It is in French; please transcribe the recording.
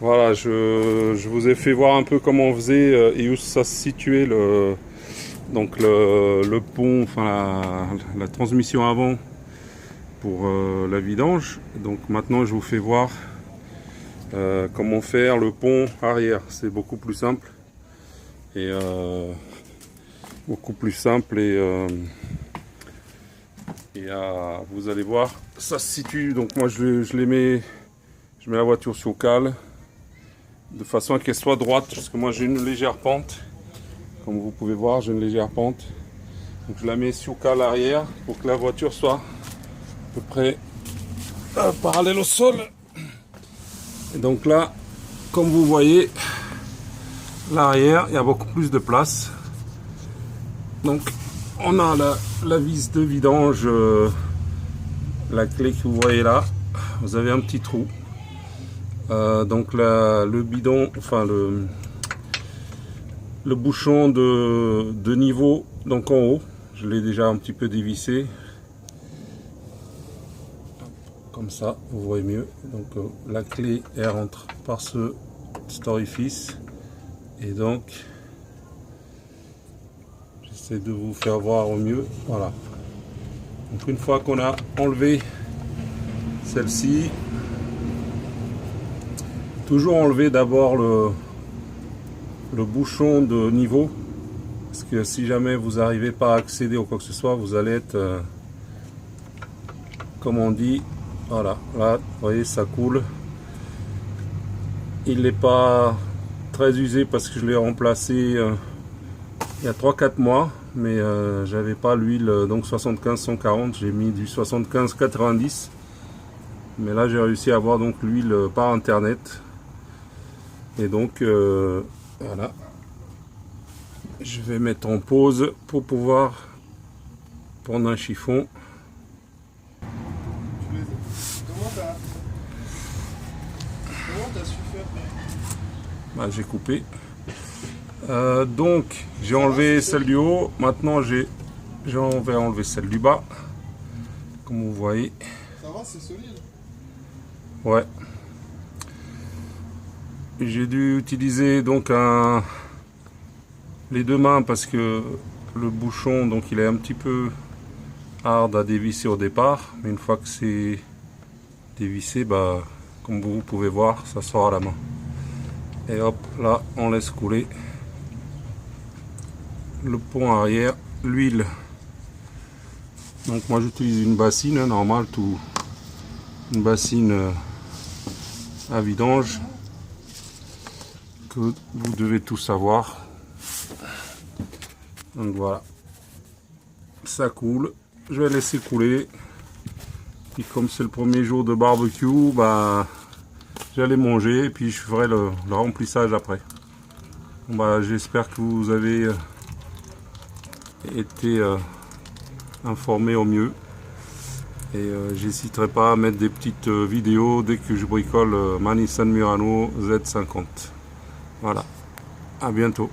Voilà, je vous ai fait voir un peu comment on faisait et où ça se situait donc le pont, enfin la transmission avant pour la vidange. Donc maintenant je vous fais voir comment faire le pont arrière. C'est beaucoup plus simple et vous allez voir, ça se situe. Donc moi je mets la voiture sur cale de façon à qu'elle soit droite, parce que moi j'ai une légère pente, comme vous pouvez voir, j'ai une légère pente. Donc je la mets sur cale arrière pour que la voiture soit à peu près parallèle au sol. Et donc là, comme vous voyez, l'arrière, il y a beaucoup plus de place. Donc on a la vis de vidange, la clé que vous voyez là, vous avez un petit trou. Donc le bidon, enfin le bouchon de niveau, donc en haut, je l'ai déjà un petit peu dévissé. Comme ça, vous voyez mieux. Donc la clé, elle rentre par cet orifice. Et donc, j'essaie de vous faire voir au mieux. Voilà. Donc une fois qu'on a enlevé celle-ci, toujours enlever d'abord le bouchon de niveau, parce que si jamais vous n'arrivez pas à accéder ou quoi que ce soit, vous allez être, comme on dit, voilà, là, vous voyez, ça coule. Il n'est pas très usé parce que je l'ai remplacé il y a 3-4 mois, mais j'avais pas l'huile, donc 75-140, j'ai mis du 75-90. Mais là j'ai réussi à avoir donc l'huile par internet. Et donc voilà, je vais mettre en pause pour pouvoir prendre un chiffon. Comment t'as su faire? Bah, j'ai coupé. Donc j'ai enlevé celle du haut. Maintenant vais enlever celle du bas. Comme vous voyez. Ça va, c'est solide. Ouais. J'ai dû utiliser donc les deux mains parce que le bouchon, donc il est un petit peu hard à dévisser au départ, mais une fois que c'est dévissé, bah, comme vous pouvez voir, ça sort à la main. Et hop, là on laisse couler le pont arrière, l'huile. Donc moi j'utilise une bassine, hein, normale, une bassine à vidange que vous devez tout savoir. Donc voilà, ça coule, je vais laisser couler. Puis comme c'est le premier jour de barbecue, bah j'allais manger et puis je ferai le remplissage après. Bon, bah, j'espère que vous avez été informé au mieux. Et j'hésiterai pas à mettre des petites vidéos dès que je bricole ma Nissan Murano Z50. Voilà, à bientôt.